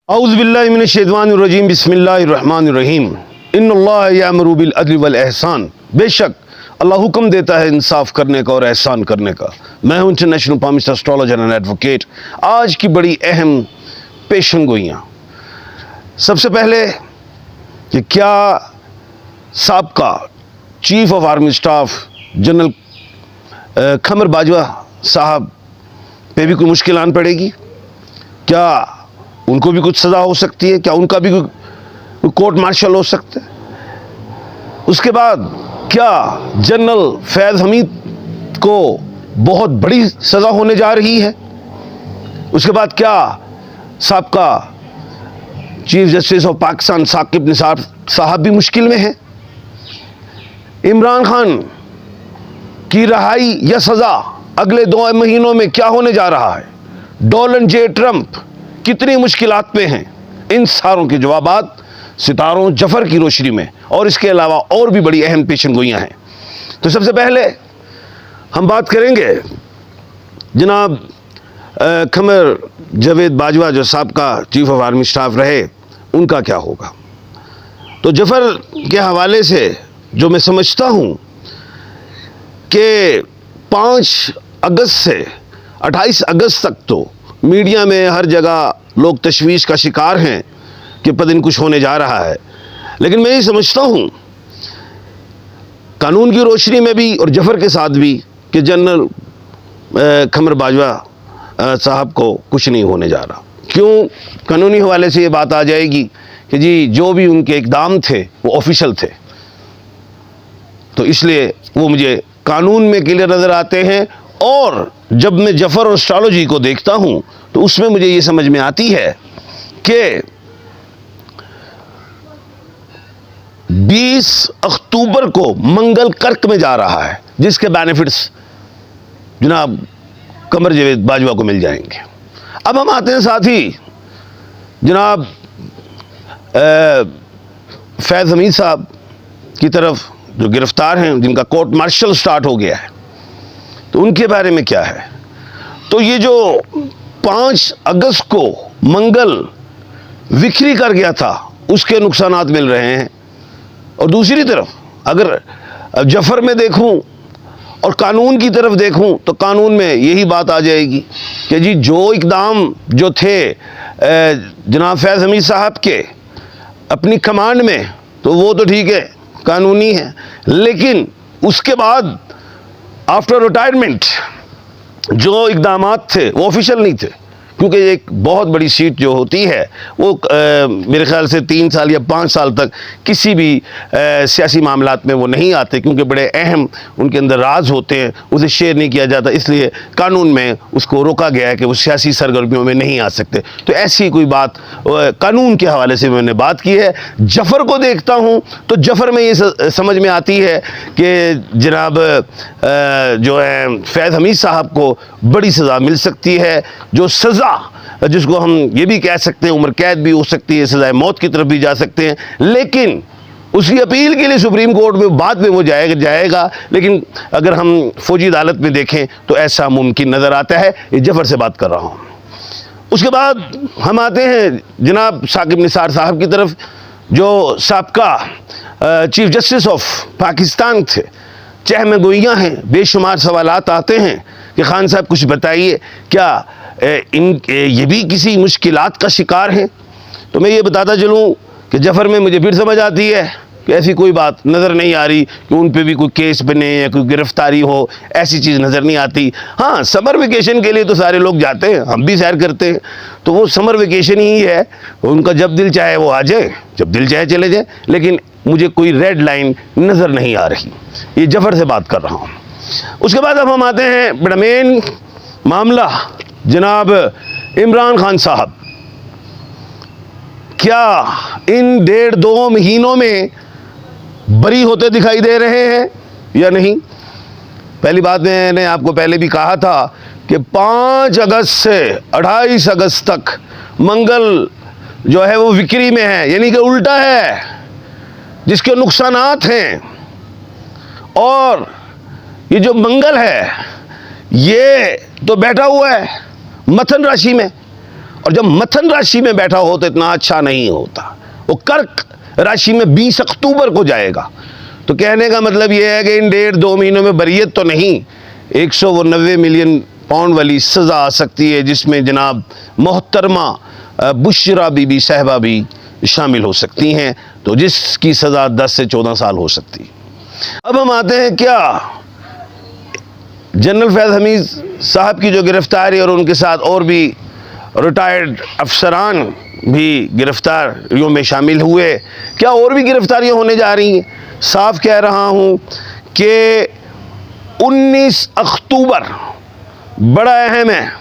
औज़ुबिल्लाहि मिनश्शैतानिर्रजीम बिस्मिल्लाहिर्रहमानिर्रहीम इन्नल्लाह यअमुरु बिल अदल वल एहसान। बेशक अल्लाह हुक्म देता है इंसाफ करने का और एहसान करने का। मैं हूं international palmist astrologer and advocate. आज की बड़ी अहम पेशन गोइयाँ। सबसे पहले कि क्या साबका chief of army staff general Qamar Bajwa साहब पे भी कोई मुश्किल आन पड़ेगी? क्या उनको भी कुछ सज़ा हो सकती है? क्या उनका भी कोई कोर्ट मार्शल हो सकता है? उसके बाद क्या जनरल फैज़ हमीद को बहुत बड़ी सज़ा होने जा रही है? उसके बाद क्या साबका chief justice of Pakistan Saqib Nisar साहब भी मुश्किल में हैं? इमरान खान की रिहाई या सज़ा अगले 2 महीनों में क्या होने जा रहा है? डोनाल्ड जे ट्रंप कितनी मुश्किलात में हैं? इन सारों के जवाबात सितारों जफर की रोशनी में और इसके अलावा और भी बड़ी अहम पेशन गोइयाँ हैं। तो सबसे पहले हम बात करेंगे जनाब क़मर जावेद बाजवा जो साबका चीफ ऑफ आर्मी स्टाफ रहे, उनका क्या होगा। तो जफर के हवाले से जो मैं समझता हूँ कि 5 अगस्त से 28 अगस्त तक तो मीडिया में हर जगह लोग तशवीश का शिकार हैं कि पता नहीं कुछ होने जा रहा है, लेकिन मैं ये समझता हूँ कानून की रोशनी में भी और जफर के साथ भी कि जनरल क़मर बाजवा साहब को कुछ नहीं होने जा रहा। क्यों? कानूनी हवाले से ये बात आ जाएगी कि जी जो भी उनके इक़दाम थे वो ऑफिशियल थे, तो इसलिए वो मुझे कानून में क्लियर नज़र आते हैं। और जब मैं जफर और एस्ट्रोलॉजी को देखता हूँ तो उसमें मुझे ये समझ में आती है कि 20 अक्टूबर को मंगल कर्क में जा रहा है, जिसके बेनिफिट्स जनाब क़मर जावेद बाजवा को मिल जाएंगे। अब हम आते हैं साथ ही जनाब फैज़ हमीद साहब की तरफ, जो गिरफ्तार हैं, जिनका कोर्ट मार्शल स्टार्ट हो गया है, तो उनके बारे में क्या है। तो ये जो 5 अगस्त को मंगल विक्री कर गया था, उसके नुकसानात मिल रहे हैं। और दूसरी तरफ अगर जफर में देखूं और कानून की तरफ देखूं तो कानून में यही बात आ जाएगी कि जी जो इक़दाम जो थे जनाब फैज़ हमीद साहब के अपनी कमांड में, तो वो तो ठीक है, कानूनी है, लेकिन उसके बाद आफ्टर रिटायरमेंट जो इक़दामात थे वो ऑफिशियल नहीं थे, क्योंकि एक बहुत बड़ी सीट जो होती है वो मेरे ख्याल से 3 साल या 5 साल तक किसी भी सियासी मामलात में वो नहीं आते, क्योंकि बड़े अहम उनके अंदर राज होते हैं, उसे शेयर नहीं किया जाता, इसलिए कानून में उसको रोका गया है कि वो सियासी सरगर्मियों में नहीं आ सकते। तो ऐसी कोई बात कानून के हवाले से मैंने बात की है। जफर को देखता हूँ तो जफर में ये समझ में आती है कि जनाब जो है फैज़ हमीद साहब को बड़ी सज़ा मिल सकती है, जो सज़ा जिसको हम ये भी कह सकते हैं उम्र कैद भी हो सकती है, सज़ाए मौत की तरफ भी जा सकते हैं, लेकिन उसकी अपील के लिए सुप्रीम कोर्ट में बाद में वो जाएगा। लेकिन अगर हम फौजी अदालत में देखें तो ऐसा मुमकिन नज़र आता है। ये जफर से बात कर रहा हूँ। उसके बाद हम आते हैं जनाब साकिब निसार साहब की तरफ, जो साबका चीफ जस्टिस ऑफ पाकिस्तान थे। चहम गोइयाँ हैं, बेशुमार सवालात आते हैं कि खान साहब कुछ बताइए, क्या ये भी किसी मुश्किलात का शिकार हैं? तो मैं ये बताता चलूँ कि जफर में मुझे फिर समझ आती है कि ऐसी कोई बात नज़र नहीं आ रही कि उन पे भी कोई केस बने या कोई गिरफ्तारी हो, ऐसी चीज़ नज़र नहीं आती। हाँ, समर वेकेशन के लिए तो सारे लोग जाते हैं, हम भी सैर करते हैं, तो वो समर वेकेशन ही है, उनका जब दिल चाहे वो आ जाए, जब दिल चाहे चले जाए, लेकिन मुझे कोई रेड लाइन नज़र नहीं आ रही। ये जफर से बात कर रहा हूँ। उसके बाद अब हम आते हैं बड़ा मेन मामला, जनाब इमरान खान साहब क्या इन 1.5-2 महीनों में बरी होते दिखाई दे रहे हैं या नहीं? पहली बात मैंने आपको पहले भी कहा था कि 5 अगस्त से 28 अगस्त तक मंगल जो है वो विक्री में है, यानी कि उल्टा है, जिसके नुकसानात हैं। और ये जो मंगल है ये तो बैठा हुआ है मथन राशि में, और जब मथन राशि में बैठा हो तो इतना अच्छा नहीं होता। वो कर्क राशि में 20 अक्टूबर को जाएगा। तो कहने का मतलब यह है कि इन 1.5-2 महीनों में बरियत तो नहीं, 190 मिलियन पाउंड वाली सज़ा आ सकती है, जिसमें जनाब मोहतरमा बुशरा बीबी साहबा भी शामिल हो सकती हैं, तो जिसकी सज़ा 10 से 14 साल हो सकती है। अब हम आते हैं क्या जनरल फैज़ हमीद साहब की जो गिरफ्तारी और उनके साथ और भी रिटायर्ड अफसरान भी गिरफ्तारियों में शामिल हुए। क्या और भी गिरफ्तारियां होने जा रही हैं? साफ कह रहा हूं कि 19 अक्टूबर बड़ा अहम है।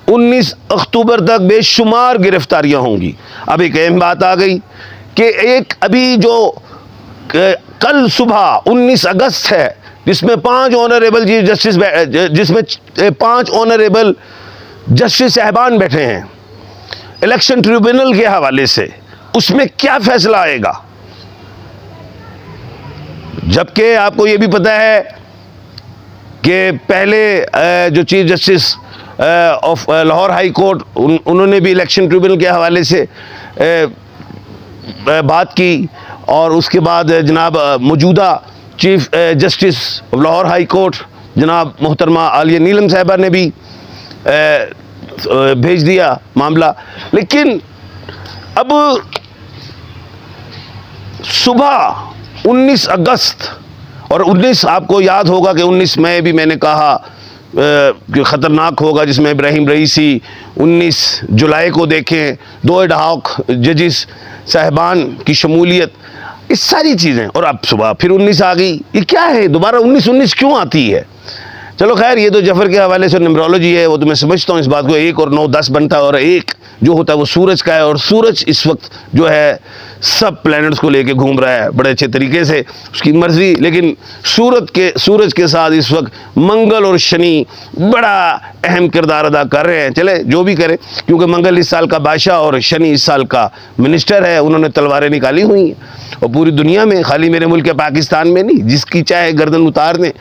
19 अक्टूबर तक बेशुमार गिरफ्तारियां होंगी। अब एक अहम बात आ गई कि एक अभी जो कल सुबह 19 अगस्त है, जिसमें 5 ऑनरेबल चीफ जस्टिस, जिसमें 5 ऑनरेबल जस्टिस साहबान बैठे हैं इलेक्शन ट्रिब्यूनल के हवाले से, उसमें क्या फैसला आएगा? जबकि आपको यह भी पता है कि पहले जो chief justice of Lahore high court, उन्होंने भी इलेक्शन ट्रिब्यूनल के हवाले से बात की, और उसके बाद जनाब मौजूदा chief justice of Lahore high court जनाब मोहतरमा आलिया नीलम साहिबा ने भी भेज दिया मामला। लेकिन अब सुबह 19 अगस्त और 19, आपको याद होगा कि 19 मई भी मैंने कहा कि ख़तरनाक होगा, जिसमें इब्राहिम रईसी 19 जुलाई को देखें, 2 एडहॉक जजिस साहबान की शमूलियत, इस सारी चीज़ें। और अब सुबह फिर 19 आ गई। ये क्या है? दोबारा 19 क्यों आती है? चलो खैर, ये तो जफर के हवाले से न्यूमरोलॉजी है, वो तो मैं समझता हूँ इस बात को। 1 और 9 10 बनता है, और 1 जो होता है वो सूरज का है, और सूरज इस वक्त जो है सब प्लैनेट्स को लेके घूम रहा है बड़े अच्छे तरीके से, उसकी मर्जी। लेकिन सूरज के साथ इस वक्त मंगल और शनि बड़ा अहम किरदार अदा कर रहे हैं। चले जो भी करें, क्योंकि मंगल इस साल का बादशाह और शनि इस साल का मिनिस्टर है। उन्होंने तलवारें निकाली हुई हैं, और पूरी दुनिया में, खाली मेरे मुल्क पाकिस्तान में नहीं, जिसकी चाहे गर्दन उतार दें,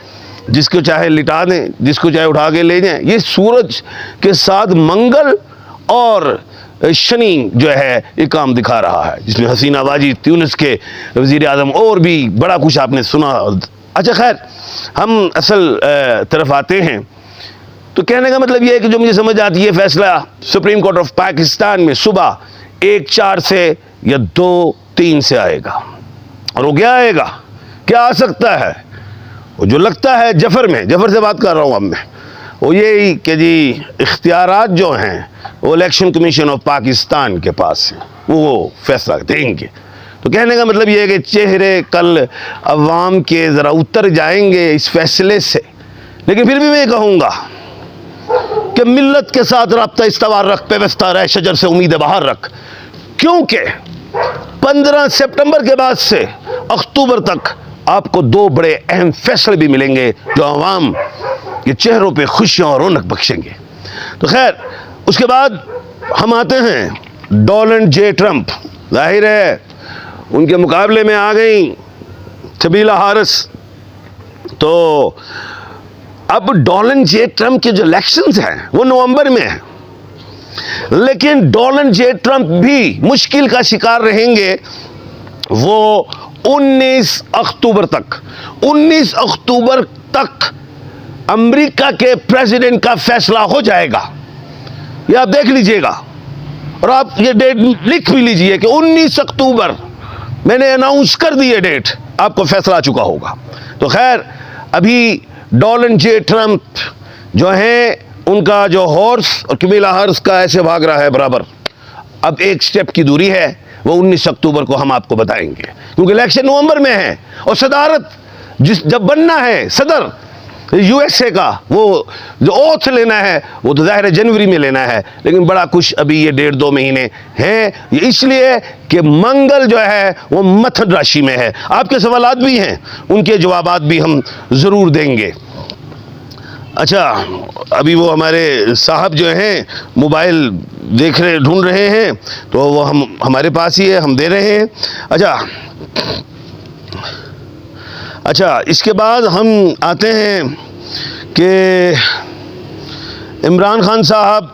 जिसको चाहे लिटा दें, जिसको चाहे उठा के ले जाएं। ये सूरज के साथ मंगल और शनि जो है ये काम दिखा रहा है, जिसमें हसीना वाजी ट्यूनिस के वज़ीर आज़म और भी बड़ा कुछ आपने सुना। अच्छा खैर, हम असल तरफ आते हैं। तो कहने का मतलब ये है कि जो मुझे समझ आती है, फैसला सुप्रीम कोर्ट ऑफ पाकिस्तान में सुबह 1-4 से या 2-3 से आएगा। और वो क्या आएगा? क्या आ सकता है? वो जो लगता है जफर से बात कर रहा हूँ अब मैं, वो यही कि जी इख्तियारात जो हैं वो इलेक्शन कमीशन ऑफ पाकिस्तान के पास हैं, वो फैसला देंगे। तो कहने का मतलब ये है कि चेहरे कल अवाम के ज़रा उतर जाएंगे इस फैसले से। लेकिन फिर भी मैं कहूँगा कि मिल्लत के साथ रब्ता इस्तवार रख, पेवस्ता रह शजर से उम्मीद बाहर रख, क्योंकि 15 सितंबर के बाद से अक्टूबर तक आपको 2 बड़े अहम फैसले भी मिलेंगे, जो अवाम के चेहरों पे खुशियां और रौनक बख्शेंगे। तो खैर, उसके बाद हम आते हैं डोनाल्ड जे ट्रंप। जाहिर है उनके मुकाबले में आ गई कमाला हैरिस। तो अब डोनाल्ड जे ट्रंप के जो इलेक्शंस हैं वो नवंबर में हैं, लेकिन डोनाल्ड जे ट्रंप भी मुश्किल का शिकार रहेंगे वो 19 अक्टूबर तक। 19 अक्टूबर तक अमेरिका के प्रेसिडेंट का फैसला हो जाएगा। ये आप देख लीजिएगा, और आप ये डेट लिख भी लीजिए कि 19 अक्टूबर मैंने अनाउंस कर दी है डेट, आपको फैसला आ चुका होगा। तो खैर, अभी डोनाल्ड जे ट्रंप जो हैं, उनका जो हॉर्स और कमाला हैरिस का ऐसे भाग रहा है बराबर। अब एक स्टेप की दूरी है, वो 19 अक्टूबर को हम आपको बताएंगे, क्योंकि इलेक्शन नवंबर में है, और सदारत जब बनना है सदर यूएसए का, वो जो ओथ लेना है वो तो ज़ाहिर है जनवरी में लेना है। लेकिन बड़ा कुछ अभी ये 1.5-2 महीने हैं, ये इसलिए कि मंगल जो है वो मथन राशि में है। आपके सवालात भी हैं, उनके जवाबात भी हम ज़रूर देंगे। अच्छा, अभी वो हमारे साहब जो हैं मोबाइल ढूंढ रहे हैं, तो वो हमारे पास ही है, हम दे रहे हैं। अच्छा, इसके बाद हम आते हैं कि इमरान खान साहब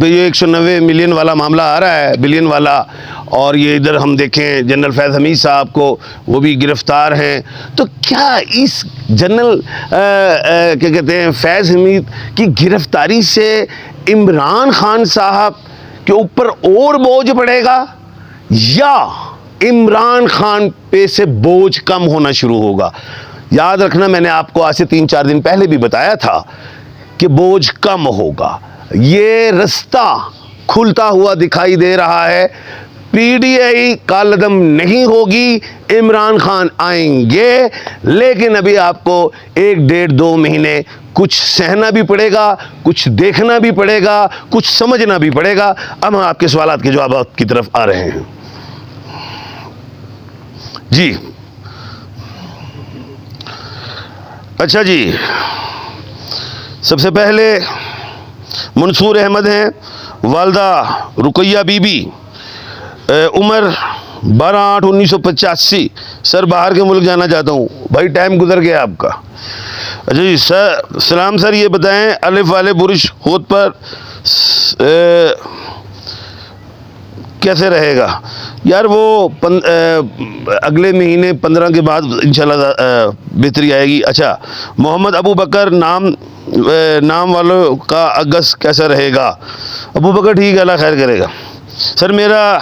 तो ये 190 मिलियन वाला मामला आ रहा है, बिलियन वाला, और ये इधर हम देखें जनरल फैज़ हमीद साहब को, वो भी गिरफ़्तार हैं। तो क्या इस जनरल क्या कहते हैं फैज़ हमीद की गिरफ़्तारी से इमरान खान साहब के ऊपर और बोझ पड़ेगा या इमरान खान पे से बोझ कम होना शुरू होगा? याद रखना, मैंने आपको आज से 3-4 दिन पहले भी बताया था कि बोझ कम होगा। ये रास्ता खुलता हुआ दिखाई दे रहा है। पीटीआई कालदम नहीं होगी, इमरान खान आएंगे, लेकिन अभी आपको 1-1.5-2 महीने कुछ सहना भी पड़ेगा, कुछ देखना भी पड़ेगा, कुछ समझना भी पड़ेगा। अब हम आपके सवालात के जवाब की तरफ आ रहे हैं। जी अच्छा जी, सबसे पहले मंसूर अहमद हैं, वालदा रुकैया बीबी, उम्र 12/8/1985। सर बाहर के मुल्क जाना चाहता हूँ। भाई टाइम गुजर गया आपका। अच्छा जी सर, सलाम सर, ये बताएं अलिफ वाले बुरुश होत पर कैसे रहेगा? यार वो अगले महीने 15 के बाद इंशाल्लाह बेहतरी आएगी। अच्छा, मोहम्मद अबू बकर नाम वालों का अगस्त कैसा रहेगा? अबू बकर ठीक है, अल्लाह खैर करेगा। सर मेरा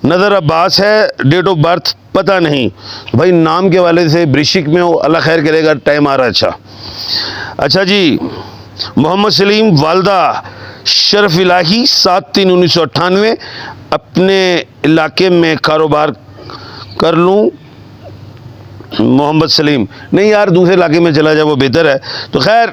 नज़र अब्बास है, डेट ऑफ बर्थ पता नहीं। भाई नाम के वाले से वृश्चिक में हो, अल्लाह खैर करेगा, टाइम आ रहा है। अच्छा जी, मोहम्मद सलीम, वालदा शरफ इलाही, 7/3/1998। अपने इलाके में कारोबार कर लूँ? मोहम्मद सलीम, नहीं यार दूसरे इलाके में चला जाए वो बेहतर है। तो खैर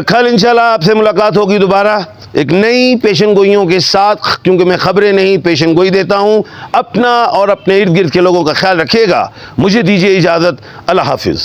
कल इंशाल्लाह आपसे मुलाकात होगी दोबारा एक नई पेशन गोइयों के साथ, क्योंकि मैं खबरें नहीं पेशन गोई देता हूँ। अपना और अपने इर्द गिर्द के लोगों का ख्याल रखिएगा। मुझे दीजिए इजाज़त। अल्लाह हाफिज़।